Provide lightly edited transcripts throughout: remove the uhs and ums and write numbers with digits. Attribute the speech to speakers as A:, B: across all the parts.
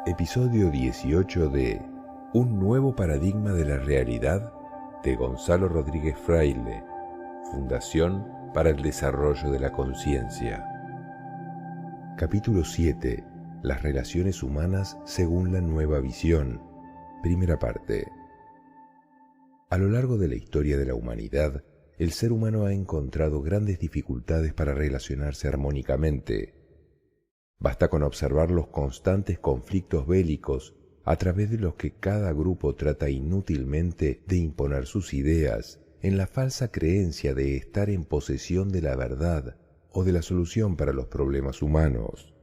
A: Episodio 18 de Un nuevo paradigma de la realidad de Gonzalo Rodríguez Fraile, Fundación para el Desarrollo de la Conciencia. Capítulo 7. Las relaciones humanas según la nueva visión. Primera parte. A lo largo de la historia de la humanidad, el ser humano ha encontrado grandes dificultades para relacionarse armónicamente. Basta con observar los constantes conflictos bélicos a través de los que cada grupo trata inútilmente de imponer sus ideas en la falsa creencia de estar en posesión de la verdad o de la solución para los problemas humanos.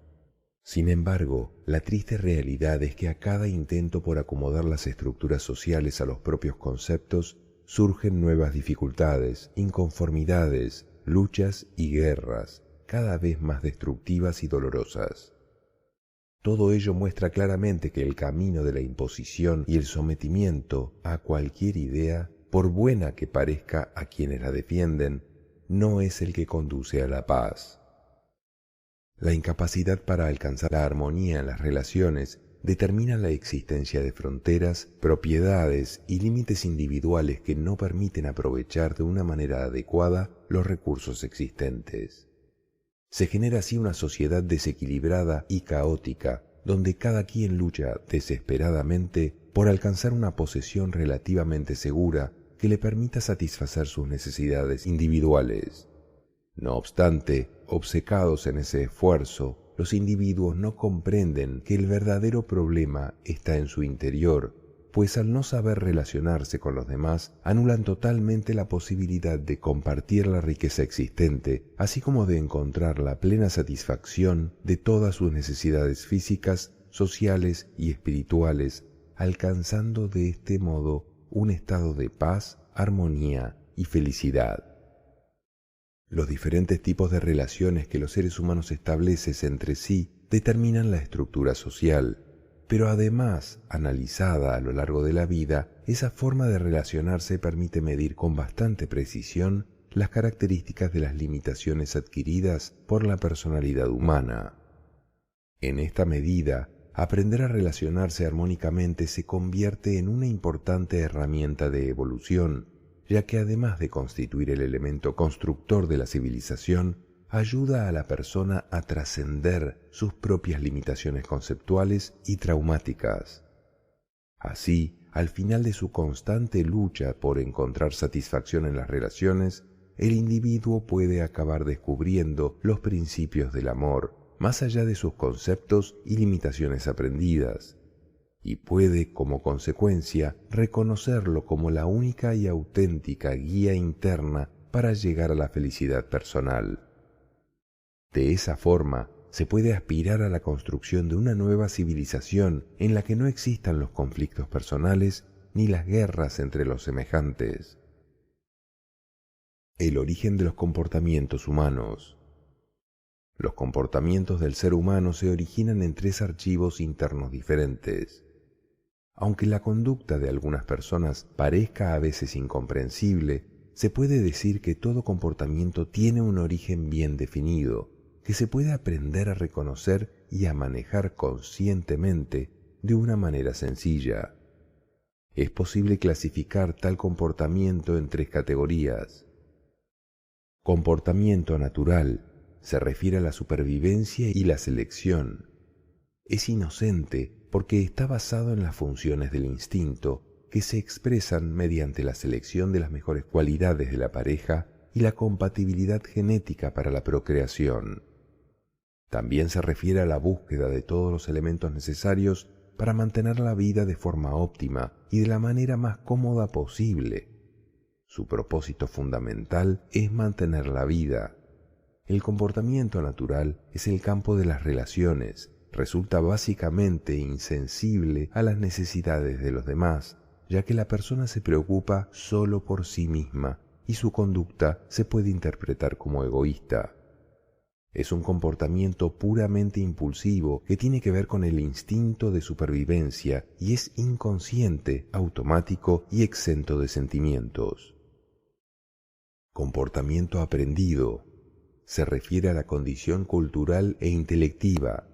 A: Sin embargo, la triste realidad es que a cada intento por acomodar las estructuras sociales a los propios conceptos surgen nuevas dificultades, inconformidades, luchas y guerras, cada vez más destructivas y dolorosas. Todo ello muestra claramente que el camino de la imposición y el sometimiento a cualquier idea, por buena que parezca a quienes la defienden, no es el que conduce a la paz. La incapacidad para alcanzar la armonía en las relaciones determina la existencia de fronteras, propiedades y límites individuales que no permiten aprovechar de una manera adecuada los recursos existentes. Se genera así una sociedad desequilibrada y caótica, donde cada quien lucha desesperadamente por alcanzar una posesión relativamente segura que le permita satisfacer sus necesidades individuales. No obstante, obcecados en ese esfuerzo, los individuos no comprenden que el verdadero problema está en su interior, pues al no saber relacionarse con los demás, anulan totalmente la posibilidad de compartir la riqueza existente, así como de encontrar la plena satisfacción de todas sus necesidades físicas, sociales y espirituales, alcanzando de este modo un estado de paz, armonía y felicidad. Los diferentes tipos de relaciones que los seres humanos establecen entre sí determinan la estructura social, pero además, analizada a lo largo de la vida, esa forma de relacionarse permite medir con bastante precisión las características de las limitaciones adquiridas por la personalidad humana. En esta medida, aprender a relacionarse armónicamente se convierte en una importante herramienta de evolución, ya que además de constituir el elemento constructor de la civilización, ayuda a la persona a trascender sus propias limitaciones conceptuales y traumáticas. Así, al final de su constante lucha por encontrar satisfacción en las relaciones, el individuo puede acabar descubriendo los principios del amor, más allá de sus conceptos y limitaciones aprendidas, y puede, como consecuencia, reconocerlo como la única y auténtica guía interna para llegar a la felicidad personal. De esa forma, se puede aspirar a la construcción de una nueva civilización en la que no existan los conflictos personales ni las guerras entre los semejantes. El origen de los comportamientos humanos. Los comportamientos del ser humano se originan en tres archivos internos diferentes. Aunque la conducta de algunas personas parezca a veces incomprensible, se puede decir que todo comportamiento tiene un origen bien definido, que se puede aprender a reconocer y a manejar conscientemente de una manera sencilla. Es posible clasificar tal comportamiento en tres categorías. Comportamiento natural se refiere a la supervivencia y la selección. Es inocente porque está basado en las funciones del instinto que se expresan mediante la selección de las mejores cualidades de la pareja y la compatibilidad genética para la procreación. También se refiere a la búsqueda de todos los elementos necesarios para mantener la vida de forma óptima y de la manera más cómoda posible. Su propósito fundamental es mantener la vida. El comportamiento natural es el campo de las relaciones. Resulta básicamente insensible a las necesidades de los demás, ya que la persona se preocupa solo por sí misma y su conducta se puede interpretar como egoísta. Es un comportamiento puramente impulsivo que tiene que ver con el instinto de supervivencia y es inconsciente, automático y exento de sentimientos. Comportamiento aprendido se refiere a la condición cultural e intelectiva.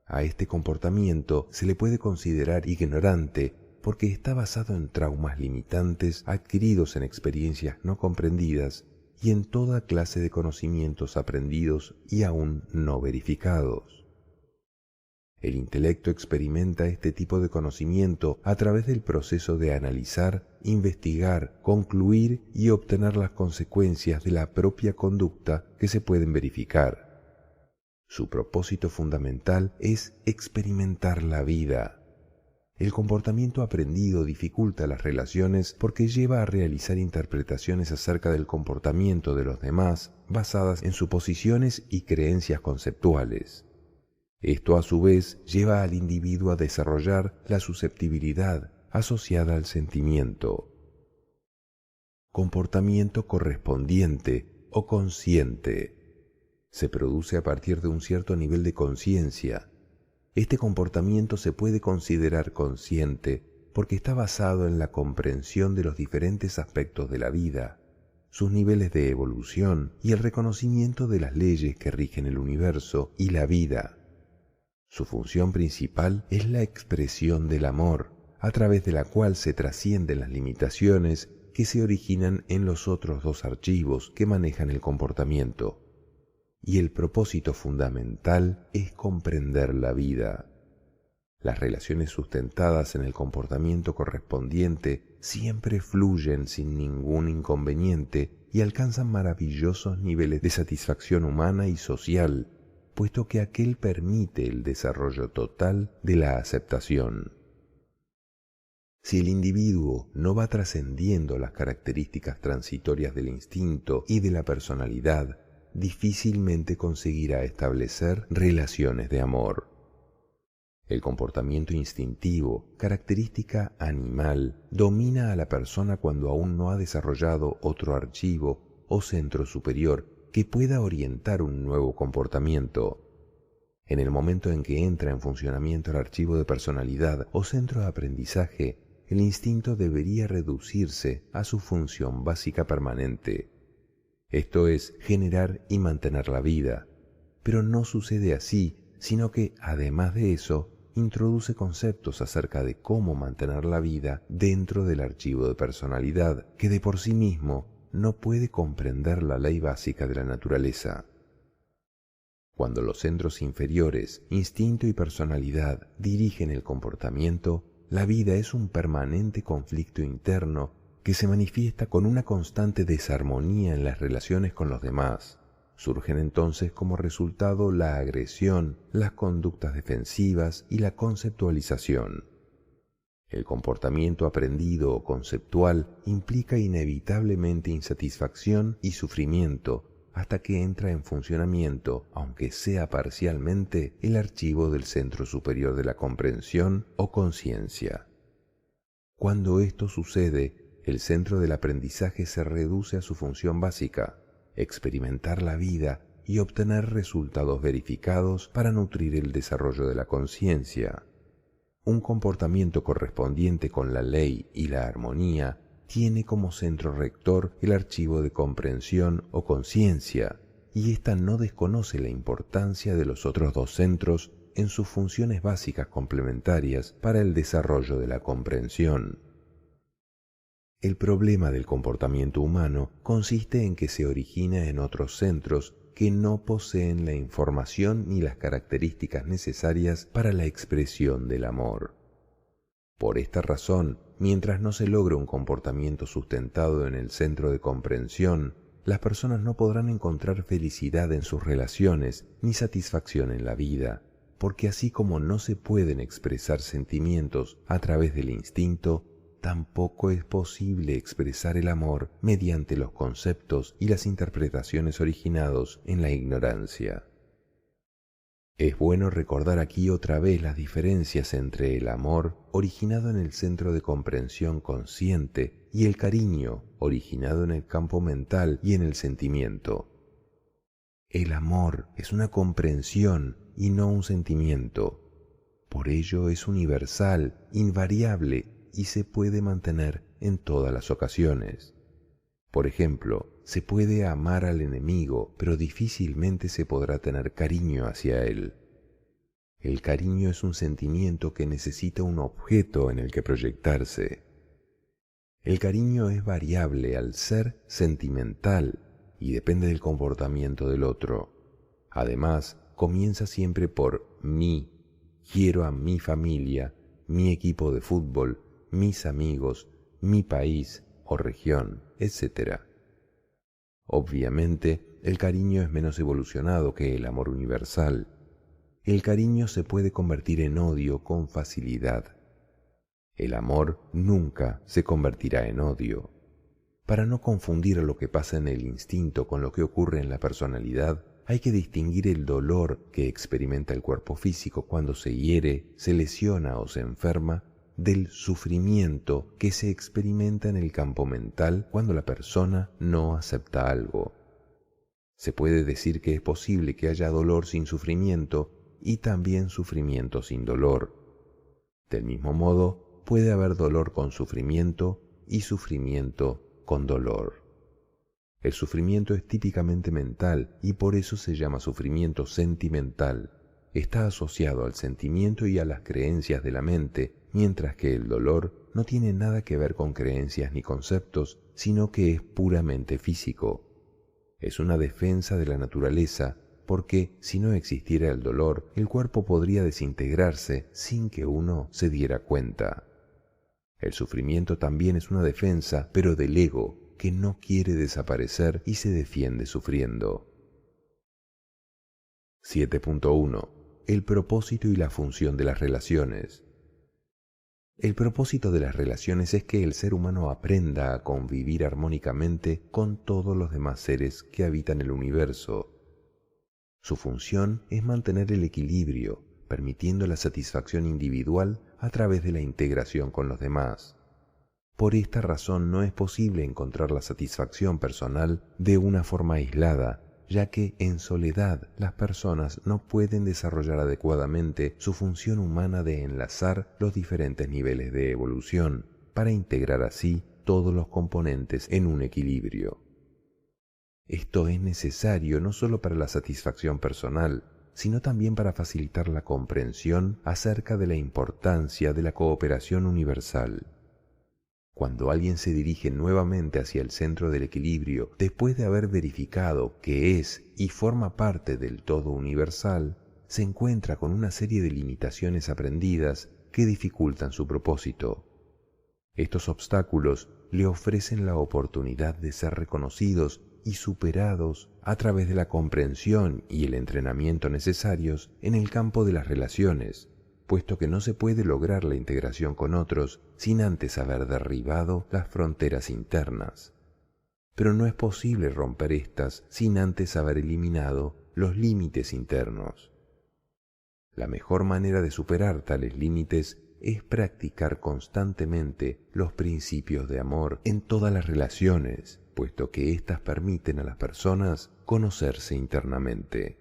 A: A este comportamiento se le puede considerar ignorante porque está basado en traumas limitantes adquiridos en experiencias no comprendidas y en toda clase de conocimientos aprendidos y aún no verificados. El intelecto experimenta este tipo de conocimiento a través del proceso de analizar, investigar, concluir y obtener las consecuencias de la propia conducta que se pueden verificar. Su propósito fundamental es experimentar la vida. El comportamiento aprendido dificulta las relaciones porque lleva a realizar interpretaciones acerca del comportamiento de los demás basadas en suposiciones y creencias conceptuales. Esto a su vez lleva al individuo a desarrollar la susceptibilidad asociada al sentimiento. Comportamiento correspondiente o consciente. Se produce a partir de un cierto nivel de conciencia. Este comportamiento se puede considerar consciente porque está basado en la comprensión de los diferentes aspectos de la vida, sus niveles de evolución y el reconocimiento de las leyes que rigen el universo y la vida. Su función principal es la expresión del amor, a través de la cual se trascienden las limitaciones que se originan en los otros dos archivos que manejan el comportamiento. Y el propósito fundamental es comprender la vida. Las relaciones sustentadas en el comportamiento correspondiente siempre fluyen sin ningún inconveniente y alcanzan maravillosos niveles de satisfacción humana y social, puesto que aquel permite el desarrollo total de la aceptación. Si el individuo no va trascendiendo las características transitorias del instinto y de la personalidad, difícilmente conseguirá establecer relaciones de amor. El comportamiento instintivo, característica animal, domina a la persona cuando aún no ha desarrollado otro archivo o centro superior que pueda orientar un nuevo comportamiento. En el momento en que entra en funcionamiento el archivo de personalidad o centro de aprendizaje, el instinto debería reducirse a su función básica permanente. Esto es, generar y mantener la vida. Pero no sucede así, sino que, además de eso, introduce conceptos acerca de cómo mantener la vida dentro del archivo de personalidad, que de por sí mismo no puede comprender la ley básica de la naturaleza. Cuando los centros inferiores, instinto y personalidad, dirigen el comportamiento, la vida es un permanente conflicto interno que se manifiesta con una constante desarmonía en las relaciones con los demás. Surgen entonces como resultado la agresión, las conductas defensivas y la conceptualización. El comportamiento aprendido o conceptual implica inevitablemente insatisfacción y sufrimiento hasta que entra en funcionamiento, aunque sea parcialmente, el archivo del centro superior de la comprensión o conciencia. Cuando esto sucede, el centro del aprendizaje se reduce a su función básica, experimentar la vida y obtener resultados verificados para nutrir el desarrollo de la conciencia. Un comportamiento correspondiente con la ley y la armonía tiene como centro rector el archivo de comprensión o conciencia, y ésta no desconoce la importancia de los otros dos centros en sus funciones básicas complementarias para el desarrollo de la comprensión. El problema del comportamiento humano consiste en que se origina en otros centros que no poseen la información ni las características necesarias para la expresión del amor. Por esta razón, mientras no se logre un comportamiento sustentado en el centro de comprensión, las personas no podrán encontrar felicidad en sus relaciones ni satisfacción en la vida, porque así como no se pueden expresar sentimientos a través del instinto, tampoco es posible expresar el amor mediante los conceptos y las interpretaciones originados en la ignorancia. Es bueno recordar aquí otra vez las diferencias entre el amor originado en el centro de comprensión consciente y el cariño originado en el campo mental y en el sentimiento. El amor es una comprensión y no un sentimiento. Por ello es universal, invariable y se puede mantener en todas las ocasiones. Por ejemplo, se puede amar al enemigo, pero difícilmente se podrá tener cariño hacia él. El cariño es un sentimiento que necesita un objeto en el que proyectarse. El cariño es variable al ser sentimental y depende del comportamiento del otro. Además, comienza siempre por mí. Quiero a mi familia, mi equipo de fútbol, mis amigos, mi país o región, etc. Obviamente, el cariño es menos evolucionado que el amor universal. El cariño se puede convertir en odio con facilidad. El amor nunca se convertirá en odio. Para no confundir lo que pasa en el instinto con lo que ocurre en la personalidad, hay que distinguir el dolor que experimenta el cuerpo físico cuando se hiere, se lesiona o se enferma, del sufrimiento que se experimenta en el campo mental cuando la persona no acepta algo. Se puede decir que es posible que haya dolor sin sufrimiento y también sufrimiento sin dolor. Del mismo modo, puede haber dolor con sufrimiento y sufrimiento con dolor. El sufrimiento es típicamente mental y por eso se llama sufrimiento sentimental. Está asociado al sentimiento y a las creencias de la mente, mientras que el dolor no tiene nada que ver con creencias ni conceptos, sino que es puramente físico. Es una defensa de la naturaleza, porque si no existiera el dolor, el cuerpo podría desintegrarse sin que uno se diera cuenta. El sufrimiento también es una defensa, pero del ego, que no quiere desaparecer y se defiende sufriendo. 7.1. El propósito y la función de las relaciones. El propósito de las relaciones es que el ser humano aprenda a convivir armónicamente con todos los demás seres que habitan el universo. Su función es mantener el equilibrio, permitiendo la satisfacción individual a través de la integración con los demás. Por esta razón no es posible encontrar la satisfacción personal de una forma aislada, ya que en soledad las personas no pueden desarrollar adecuadamente su función humana de enlazar los diferentes niveles de evolución, para integrar así todos los componentes en un equilibrio. Esto es necesario no solo para la satisfacción personal, sino también para facilitar la comprensión acerca de la importancia de la cooperación universal. Cuando alguien se dirige nuevamente hacia el centro del equilibrio, después de haber verificado que es y forma parte del todo universal, se encuentra con una serie de limitaciones aprendidas que dificultan su propósito. Estos obstáculos le ofrecen la oportunidad de ser reconocidos y superados a través de la comprensión y el entrenamiento necesarios en el campo de las relaciones, puesto que no se puede lograr la integración con otros sin antes haber derribado las fronteras internas. Pero no es posible romper estas sin antes haber eliminado los límites internos. La mejor manera de superar tales límites es practicar constantemente los principios de amor en todas las relaciones, puesto que éstas permiten a las personas conocerse internamente.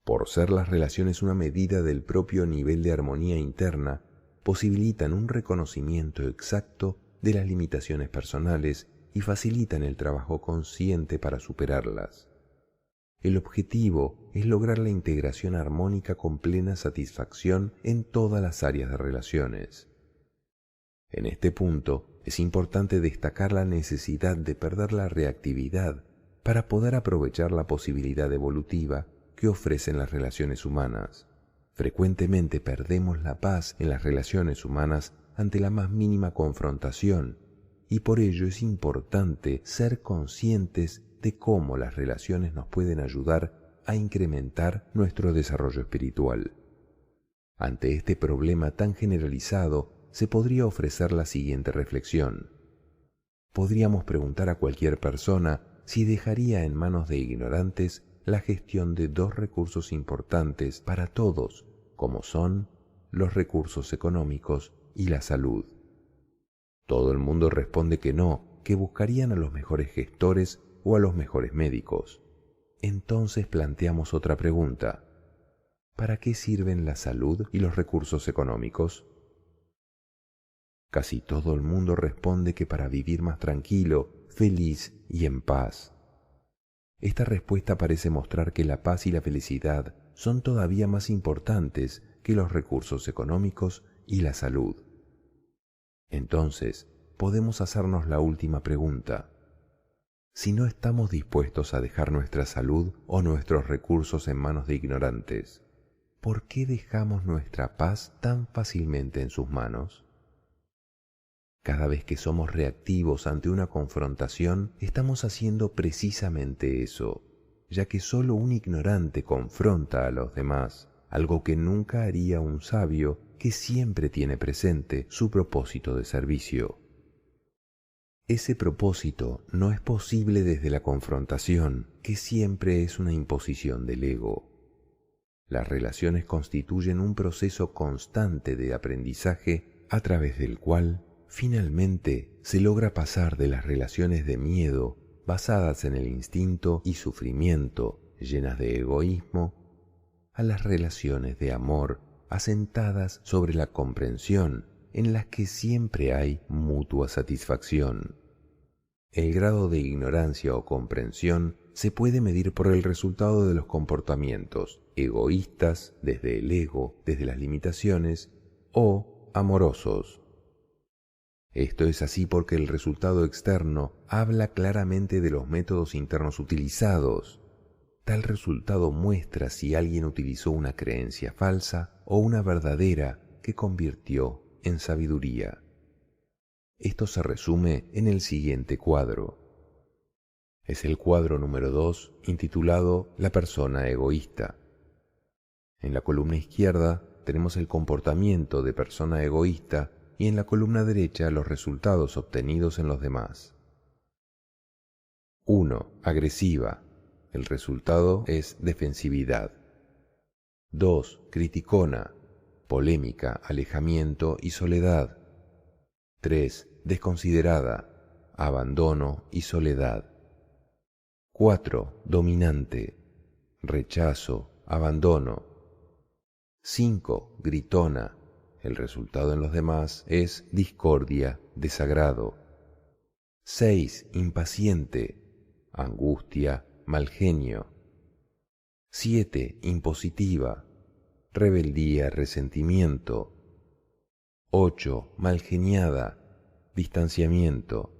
A: Por ser las relaciones una medida del propio nivel de armonía interna, posibilitan un reconocimiento exacto de las limitaciones personales y facilitan el trabajo consciente para superarlas. El objetivo es lograr la integración armónica con plena satisfacción en todas las áreas de relaciones. En este punto, es importante destacar la necesidad de perder la reactividad para poder aprovechar la posibilidad evolutiva que ofrecen las relaciones humanas. Frecuentemente perdemos la paz en las relaciones humanas ante la más mínima confrontación, y por ello es importante ser conscientes de cómo las relaciones nos pueden ayudar a incrementar nuestro desarrollo espiritual. Ante este problema tan generalizado, se podría ofrecer la siguiente reflexión. Podríamos preguntar a cualquier persona si dejaría en manos de ignorantes la gestión de dos recursos importantes para todos, como son los recursos económicos y la salud. Todo el mundo responde que no, que buscarían a los mejores gestores o a los mejores médicos. Entonces planteamos otra pregunta. ¿Para qué sirven la salud y los recursos económicos? Casi todo el mundo responde que para vivir más tranquilo, feliz y en paz. Esta respuesta parece mostrar que la paz y la felicidad son todavía más importantes que los recursos económicos y la salud. Entonces, podemos hacernos la última pregunta. Si no estamos dispuestos a dejar nuestra salud o nuestros recursos en manos de ignorantes, ¿por qué dejamos nuestra paz tan fácilmente en sus manos? Cada vez que somos reactivos ante una confrontación, estamos haciendo precisamente eso, ya que solo un ignorante confronta a los demás, algo que nunca haría un sabio que siempre tiene presente su propósito de servicio. Ese propósito no es posible desde la confrontación, que siempre es una imposición del ego. Las relaciones constituyen un proceso constante de aprendizaje a través del cual, finalmente, se logra pasar de las relaciones de miedo, basadas en el instinto y sufrimiento, llenas de egoísmo, a las relaciones de amor, asentadas sobre la comprensión, en las que siempre hay mutua satisfacción. El grado de ignorancia o comprensión se puede medir por el resultado de los comportamientos egoístas, desde el ego, desde las limitaciones, o amorosos. Esto es así porque el resultado externo habla claramente de los métodos internos utilizados. Tal resultado muestra si alguien utilizó una creencia falsa o una verdadera que convirtió en sabiduría. Esto se resume en el siguiente cuadro. Es el cuadro número 2, intitulado La persona egoísta. En la columna izquierda tenemos el comportamiento de persona egoísta y en la columna derecha los resultados obtenidos en los demás. 1. Agresiva. El resultado es defensividad. 2. Criticona. Polémica, alejamiento y soledad. 3. Desconsiderada, abandono y soledad. 4. Dominante, rechazo, abandono. 5. Gritona. El resultado en los demás es discordia, desagrado. 6. Impaciente, angustia, mal genio. 7. Impositiva, rebeldía, resentimiento. 8. Malgeniada, distanciamiento.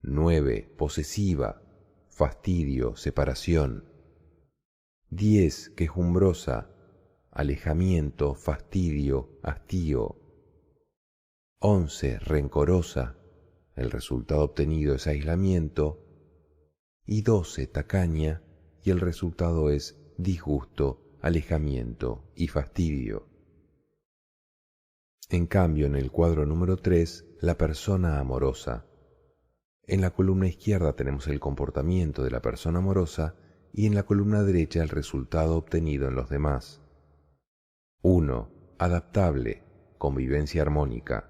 A: 9. Posesiva, fastidio, separación. 10. Quejumbrosa, alejamiento, fastidio, hastío. 11. Rencorosa, el resultado obtenido es aislamiento. Y 12. Tacaña, y el resultado es disgusto, alejamiento y fastidio. En cambio, en el cuadro número 3, la persona amorosa. En la columna izquierda tenemos el comportamiento de la persona amorosa y en la columna derecha el resultado obtenido en los demás. 1. Adaptable, convivencia armónica.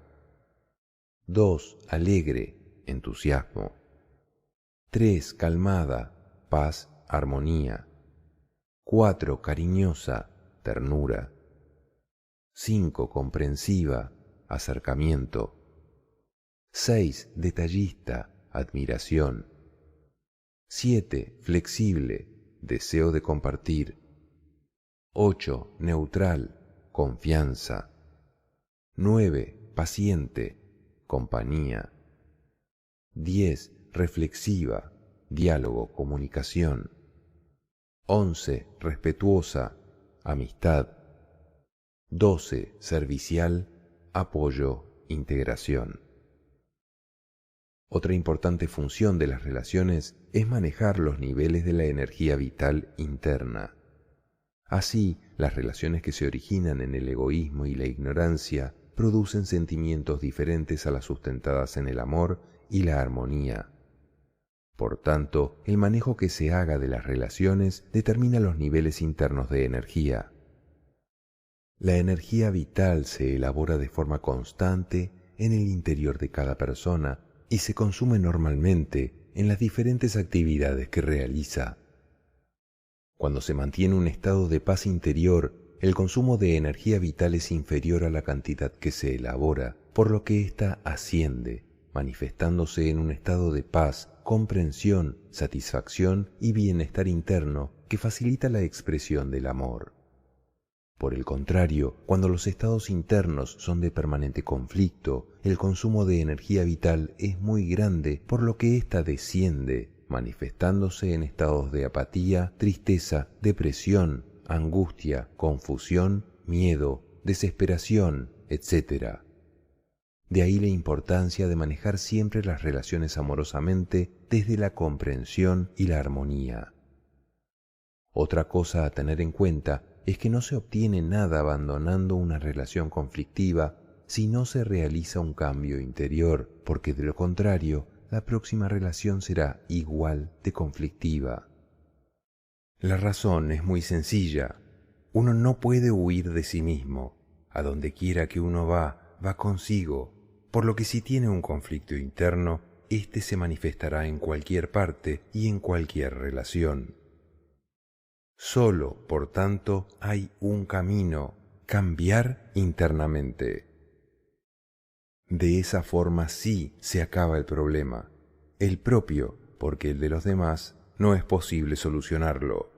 A: 2. Alegre, entusiasmo. 3. Calmada, paz, armonía. 4. Cariñosa, ternura. 5. Comprensiva, acercamiento. 6. Detallista, admiración. 7. Flexible, deseo de compartir. 8. Neutral, confianza. 9. Paciente, compañía. 10. Reflexiva, diálogo, comunicación. 11. Respetuosa, amistad. 12. Servicial, apoyo, integración. Otra importante función de las relaciones es manejar los niveles de la energía vital interna. Así, las relaciones que se originan en el egoísmo y la ignorancia producen sentimientos diferentes a las sustentadas en el amor y la armonía. Por tanto, el manejo que se haga de las relaciones determina los niveles internos de energía. La energía vital se elabora de forma constante en el interior de cada persona y se consume normalmente en las diferentes actividades que realiza. Cuando se mantiene un estado de paz interior, el consumo de energía vital es inferior a la cantidad que se elabora, por lo que ésta asciende, manifestándose en un estado de paz comprensión, satisfacción y bienestar interno que facilita la expresión del amor. Por el contrario, cuando los estados internos son de permanente conflicto, el consumo de energía vital es muy grande, por lo que ésta desciende, manifestándose en estados de apatía, tristeza, depresión, angustia, confusión, miedo, desesperación, etc. De ahí la importancia de manejar siempre las relaciones amorosamente desde la comprensión y la armonía. Otra cosa a tener en cuenta es que no se obtiene nada abandonando una relación conflictiva si no se realiza un cambio interior, porque de lo contrario, la próxima relación será igual de conflictiva. La razón es muy sencilla. Uno no puede huir de sí mismo. A donde quiera que uno va, va consigo. Por lo que si tiene un conflicto interno, éste se manifestará en cualquier parte y en cualquier relación. Solo, por tanto, hay un camino: cambiar internamente. De esa forma sí se acaba el problema, el propio, porque el de los demás no es posible solucionarlo.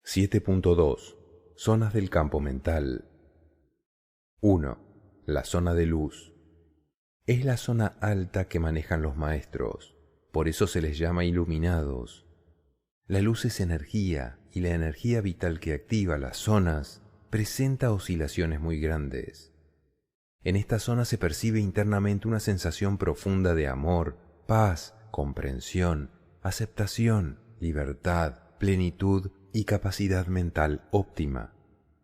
A: 7.2. Zonas del campo mental. 1. La zona de luz. Es la zona alta que manejan los maestros, por eso se les llama iluminados. La luz es energía y la energía vital que activa las zonas presenta oscilaciones muy grandes. En esta zona se percibe internamente una sensación profunda de amor, paz, comprensión, aceptación, libertad, plenitud y capacidad mental óptima,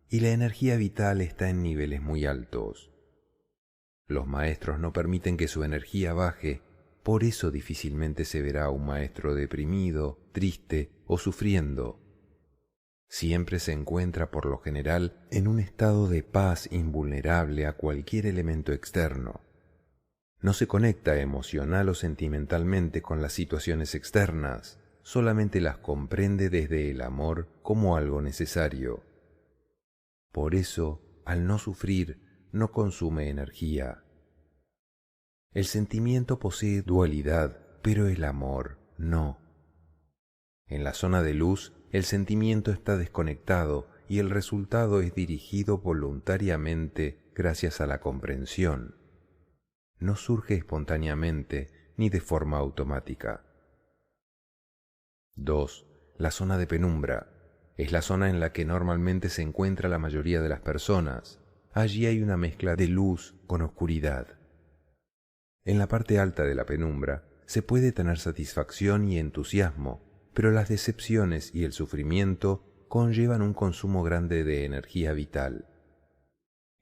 A: y la energía vital está en niveles muy altos. Los maestros no permiten que su energía baje, por eso difícilmente se verá a un maestro deprimido, triste o sufriendo. Siempre se encuentra por lo general en un estado de paz invulnerable a cualquier elemento externo. No se conecta emocional o sentimentalmente con las situaciones externas, solamente las comprende desde el amor como algo necesario. Por eso, al no sufrir, no consume energía. El sentimiento posee dualidad, pero el amor no. En la zona de luz, el sentimiento está desconectado y el resultado es dirigido voluntariamente gracias a la comprensión. No surge espontáneamente ni de forma automática. 2. La zona de penumbra. Es la zona en la que normalmente se encuentra la mayoría de las personas. Allí hay una mezcla de luz con oscuridad. En la parte alta de la penumbra se puede tener satisfacción y entusiasmo, pero las decepciones y el sufrimiento conllevan un consumo grande de energía vital.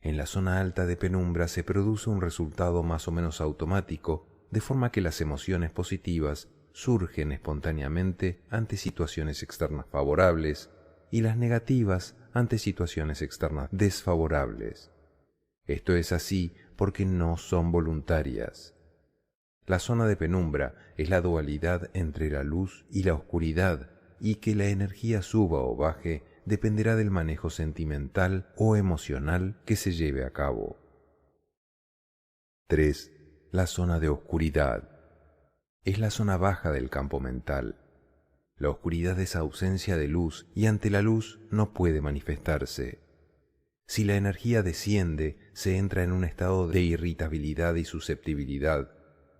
A: En la zona alta de penumbra se produce un resultado más o menos automático, de forma que las emociones positivas surgen espontáneamente ante situaciones externas favorables y las negativas ante situaciones externas desfavorables. Esto es así porque no son voluntarias. La zona de penumbra es la dualidad entre la luz y la oscuridad, y que la energía suba o baje dependerá del manejo sentimental o emocional que se lleve a cabo. 3. La zona de oscuridad. Es la zona baja del campo mental. La oscuridad es ausencia de luz y ante la luz no puede manifestarse. Si la energía desciende, se entra en un estado de irritabilidad y susceptibilidad.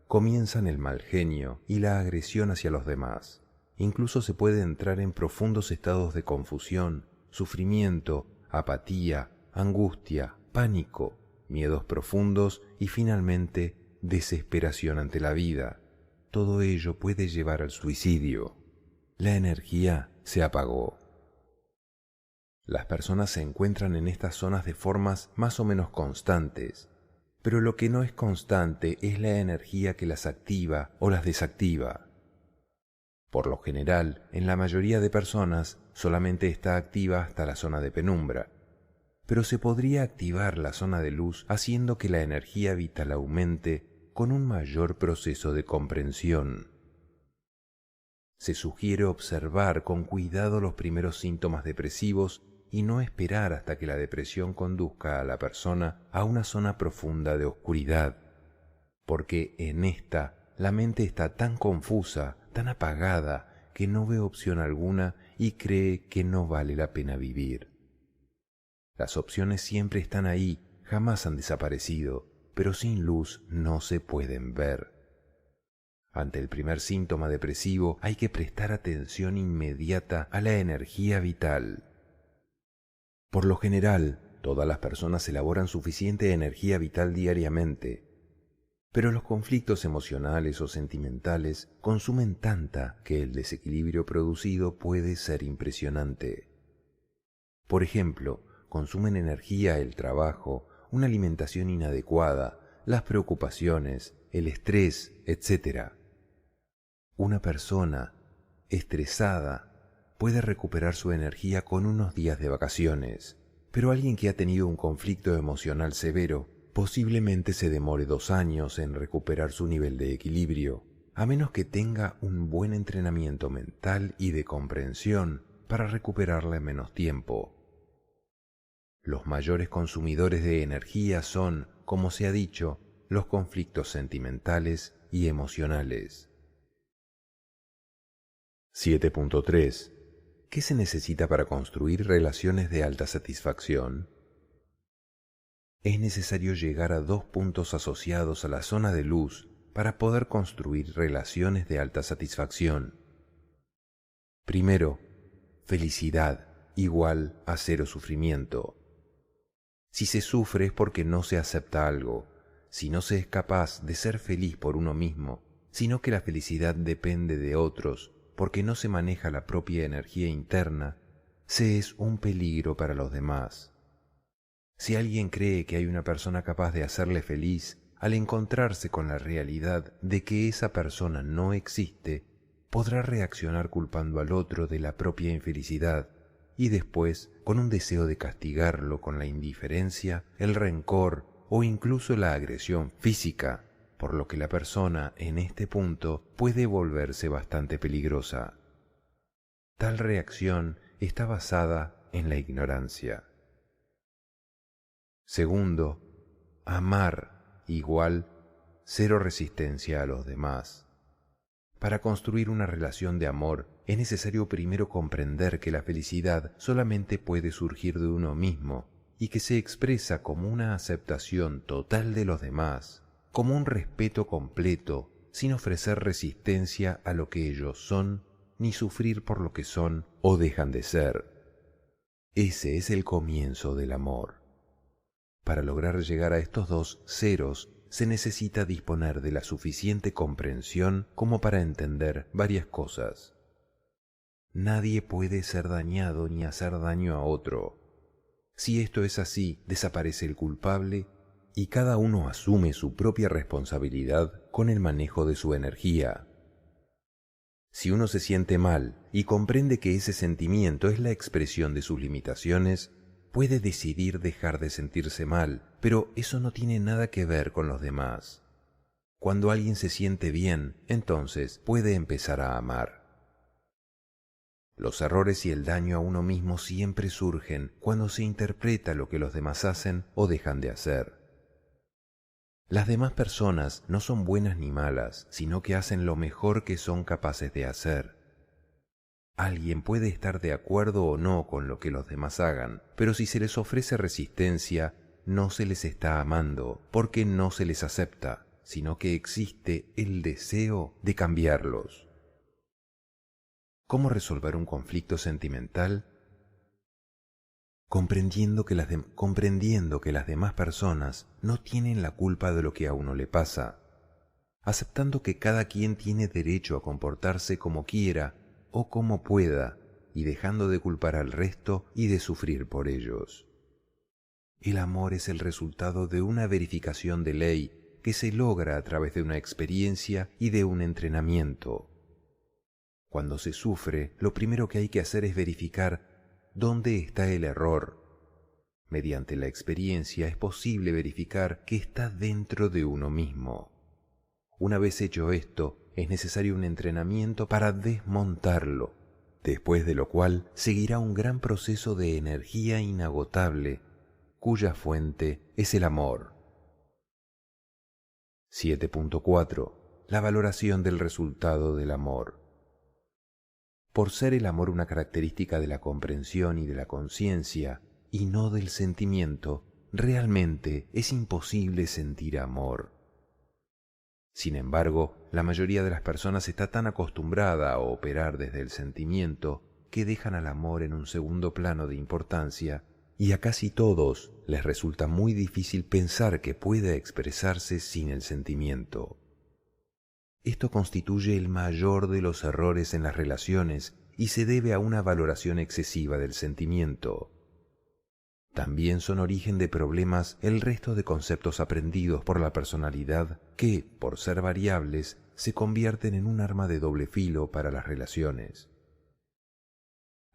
A: Comienzan el mal genio y la agresión hacia los demás. Incluso se puede entrar en profundos estados de confusión, sufrimiento, apatía, angustia, pánico, miedos profundos y finalmente desesperación ante la vida. Todo ello puede llevar al suicidio. La energía se apagó. Las personas se encuentran en estas zonas de formas más o menos constantes, pero lo que no es constante es la energía que las activa o las desactiva. Por lo general, en la mayoría de personas solamente está activa hasta la zona de penumbra, pero se podría activar la zona de luz haciendo que la energía vital aumente con un mayor proceso de comprensión. Se sugiere observar con cuidado los primeros síntomas depresivos y no esperar hasta que la depresión conduzca a la persona a una zona profunda de oscuridad, porque en esta la mente está tan confusa, tan apagada, que no ve opción alguna y cree que no vale la pena vivir. Las opciones siempre están ahí, jamás han desaparecido, pero sin luz no se pueden ver. Ante el primer síntoma depresivo hay que prestar atención inmediata a la energía vital. Por lo general, todas las personas elaboran suficiente energía vital diariamente, pero los conflictos emocionales o sentimentales consumen tanta que el desequilibrio producido puede ser impresionante. Por ejemplo, consumen energía el trabajo, una alimentación inadecuada, las preocupaciones, el estrés, etc. Una persona estresada puede recuperar su energía con unos días de vacaciones, pero alguien que ha tenido un conflicto emocional severo posiblemente se demore 2 años en recuperar su nivel de equilibrio, a menos que tenga un buen entrenamiento mental y de comprensión para recuperarla en menos tiempo. Los mayores consumidores de energía son, como se ha dicho, los conflictos sentimentales y emocionales. 7.3. ¿Qué se necesita para construir relaciones de alta satisfacción? Es necesario llegar a 2 puntos asociados a la zona de luz para poder construir relaciones de alta satisfacción. Primero, felicidad igual a 0 sufrimiento. Si se sufre es porque no se acepta algo, si no se es capaz de ser feliz por uno mismo, sino que la felicidad depende de otros, porque no se maneja la propia energía interna, se es un peligro para los demás. Si alguien cree que hay una persona capaz de hacerle feliz, al encontrarse con la realidad de que esa persona no existe, podrá reaccionar culpando al otro de la propia infelicidad y después con un deseo de castigarlo con la indiferencia, el rencor o incluso la agresión física, por lo que la persona en este punto puede volverse bastante peligrosa. Tal reacción está basada en la ignorancia. Segundo, amar igual 0 resistencia a los demás. Para construir una relación de amor es necesario primero comprender que la felicidad solamente puede surgir de uno mismo y que se expresa como una aceptación total de los demás, como un respeto completo, sin ofrecer resistencia a lo que ellos son, ni sufrir por lo que son o dejan de ser. Ese es el comienzo del amor. Para lograr llegar a estos 2 ceros, se necesita disponer de la suficiente comprensión como para entender varias cosas. Nadie puede ser dañado ni hacer daño a otro. Si esto es así, desaparece el culpable y cada uno asume su propia responsabilidad con el manejo de su energía. Si uno se siente mal y comprende que ese sentimiento es la expresión de sus limitaciones, puede decidir dejar de sentirse mal, pero eso no tiene nada que ver con los demás. Cuando alguien se siente bien, entonces puede empezar a amar. Los errores y el daño a uno mismo siempre surgen cuando se interpreta lo que los demás hacen o dejan de hacer. Las demás personas no son buenas ni malas, sino que hacen lo mejor que son capaces de hacer. Alguien puede estar de acuerdo o no con lo que los demás hagan, pero si se les ofrece resistencia, no se les está amando, porque no se les acepta, sino que existe el deseo de cambiarlos. ¿Cómo resolver un conflicto sentimental? Comprendiendo que las demás personas no tienen la culpa de lo que a uno le pasa, aceptando que cada quien tiene derecho a comportarse como quiera o como pueda, y dejando de culpar al resto y de sufrir por ellos. El amor es el resultado de una verificación de ley que se logra a través de una experiencia y de un entrenamiento. Cuando se sufre, lo primero que hay que hacer es verificar dónde está el error. Mediante la experiencia es posible verificar que está dentro de uno mismo. Una vez hecho esto, es necesario un entrenamiento para desmontarlo, después de lo cual seguirá un gran proceso de energía inagotable, cuya fuente es el amor. 7.4. la valoración del resultado del amor. Por ser el amor una característica de la comprensión y de la conciencia, y no del sentimiento, realmente es imposible sentir amor. Sin embargo, la mayoría de las personas está tan acostumbrada a operar desde el sentimiento que dejan al amor en un segundo plano de importancia, y a casi todos les resulta muy difícil pensar que pueda expresarse sin el sentimiento. Esto constituye el mayor de los errores en las relaciones y se debe a una valoración excesiva del sentimiento. También son origen de problemas el resto de conceptos aprendidos por la personalidad que, por ser variables, se convierten en un arma de doble filo para las relaciones.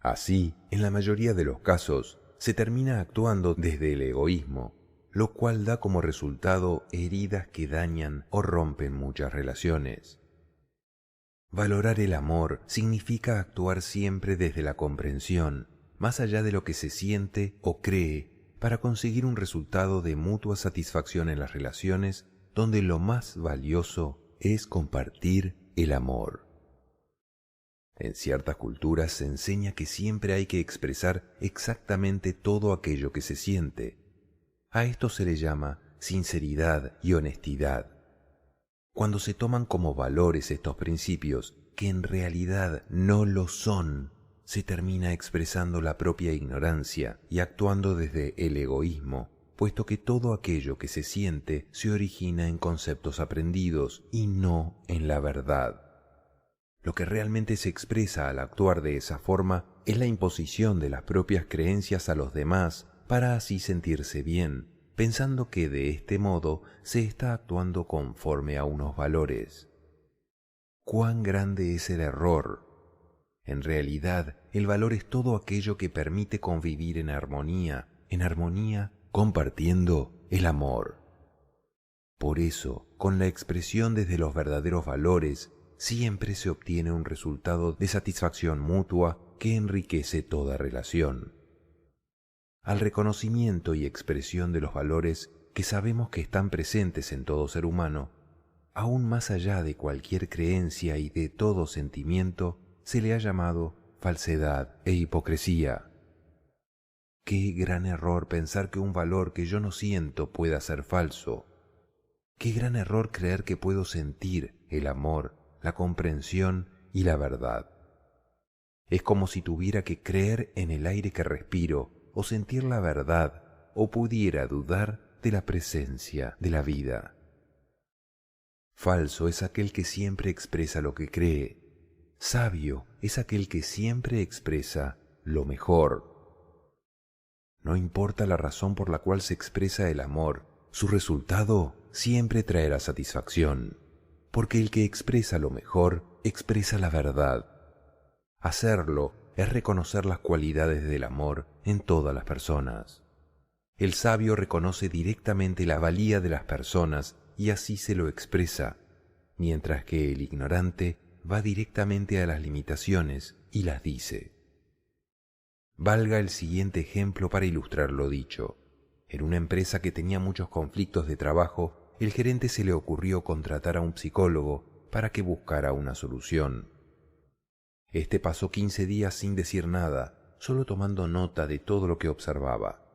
A: Así, en la mayoría de los casos, se termina actuando desde el egoísmo, lo cual da como resultado heridas que dañan o rompen muchas relaciones. Valorar el amor significa actuar siempre desde la comprensión, más allá de lo que se siente o cree, para conseguir un resultado de mutua satisfacción en las relaciones, donde lo más valioso es compartir el amor. En ciertas culturas se enseña que siempre hay que expresar exactamente todo aquello que se siente. A esto se le llama sinceridad y honestidad. Cuando se toman como valores estos principios, que en realidad no lo son, se termina expresando la propia ignorancia y actuando desde el egoísmo, puesto que todo aquello que se siente se origina en conceptos aprendidos y no en la verdad. Lo que realmente se expresa al actuar de esa forma es la imposición de las propias creencias a los demás para así sentirse bien, pensando que de este modo se está actuando conforme a unos valores. ¡Cuán grande es el error! En realidad, el valor es todo aquello que permite convivir en armonía compartiendo el amor. Por eso, con la expresión desde los verdaderos valores, siempre se obtiene un resultado de satisfacción mutua que enriquece toda relación. Al reconocimiento y expresión de los valores que sabemos que están presentes en todo ser humano, aún más allá de cualquier creencia y de todo sentimiento, se le ha llamado falsedad e hipocresía. Qué gran error pensar que un valor que yo no siento pueda ser falso. Qué gran error creer que puedo sentir el amor, la comprensión y la verdad. Es como si tuviera que creer en el aire que respiro, o sentir la verdad, o pudiera dudar de la presencia de la vida. Falso es aquel que siempre expresa lo que cree. Sabio es aquel que siempre expresa lo mejor. No importa la razón por la cual se expresa el amor, su resultado siempre traerá satisfacción, porque el que expresa lo mejor expresa la verdad. Hacerlo es reconocer las cualidades del amor en todas las personas. El sabio reconoce directamente la valía de las personas y así se lo expresa, mientras que el ignorante va directamente a las limitaciones y las dice. Valga el siguiente ejemplo para ilustrar lo dicho. En una empresa que tenía muchos conflictos de trabajo, el gerente se le ocurrió contratar a un psicólogo para que buscara una solución. Este pasó 15 días sin decir nada, solo tomando nota de todo lo que observaba.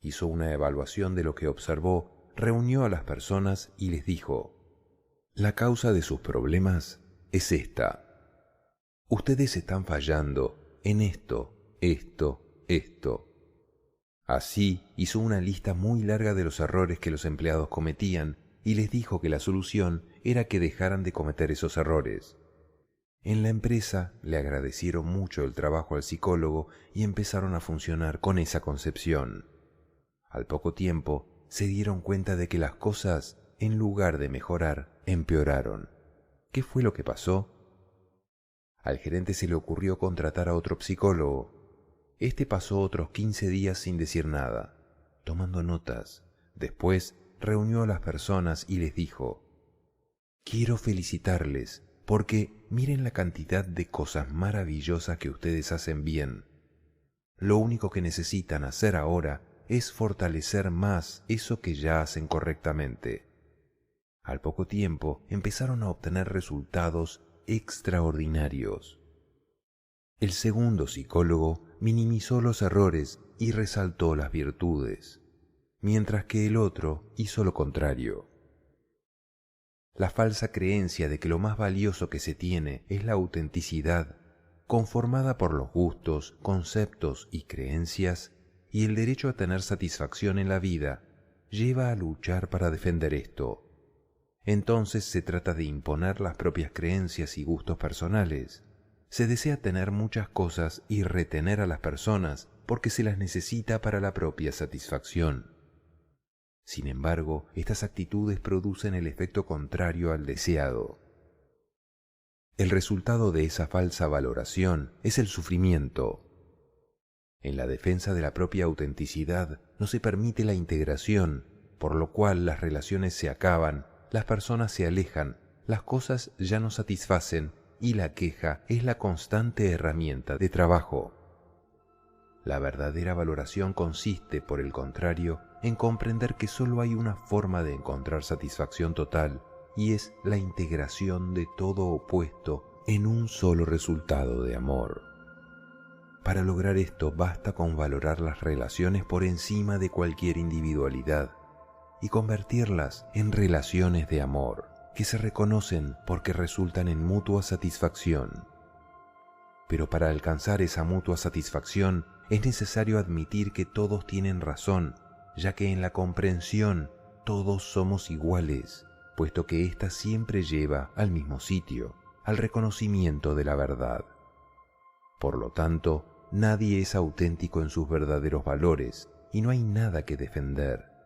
A: Hizo una evaluación de lo que observó, reunió a las personas y les dijo: la causa de sus problemas es esta. Ustedes están fallando en esto. Así hizo una lista muy larga de los errores que los empleados cometían y les dijo que la solución era que dejaran de cometer esos errores. En la empresa le agradecieron mucho el trabajo al psicólogo y empezaron a funcionar con esa concepción. Al poco tiempo se dieron cuenta de que las cosas, en lugar de mejorar, empeoraron. ¿Qué fue lo que pasó? Al gerente se le ocurrió contratar a otro psicólogo. Este pasó otros 15 días sin decir nada, tomando notas. Después reunió a las personas y les dijo: quiero felicitarles porque miren la cantidad de cosas maravillosas que ustedes hacen bien. Lo único que necesitan hacer ahora es fortalecer más eso que ya hacen correctamente. Al poco tiempo empezaron a obtener resultados extraordinarios. El segundo psicólogo minimizó los errores y resaltó las virtudes, mientras que el otro hizo lo contrario. La falsa creencia de que lo más valioso que se tiene es la autenticidad, conformada por los gustos, conceptos y creencias, y el derecho a tener satisfacción en la vida, lleva a luchar para defender esto. Entonces se trata de imponer las propias creencias y gustos personales. Se desea tener muchas cosas y retener a las personas porque se las necesita para la propia satisfacción. Sin embargo, estas actitudes producen el efecto contrario al deseado. El resultado de esa falsa valoración es el sufrimiento. En la defensa de la propia autenticidad no se permite la integración, por lo cual las relaciones se acaban, las personas se alejan, las cosas ya no satisfacen y la queja es la constante herramienta de trabajo. La verdadera valoración consiste, por el contrario, en comprender que solo hay una forma de encontrar satisfacción total, y es la integración de todo opuesto en un solo resultado de amor. Para lograr esto basta con valorar las relaciones por encima de cualquier individualidad y convertirlas en relaciones de amor, que se reconocen porque resultan en mutua satisfacción. Pero para alcanzar esa mutua satisfacción es necesario admitir que todos tienen razón, ya que en la comprensión todos somos iguales, puesto que ésta siempre lleva al mismo sitio, al reconocimiento de la verdad. Por lo tanto, nadie es auténtico en sus verdaderos valores y no hay nada que defender.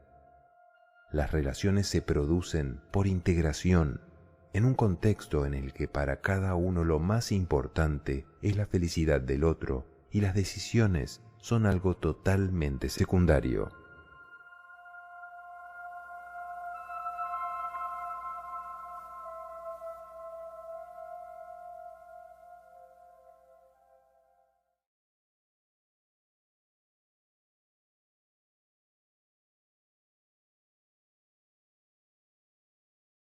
A: Las relaciones se producen por integración, en un contexto en el que para cada uno lo más importante es la felicidad del otro y las decisiones son algo totalmente secundario.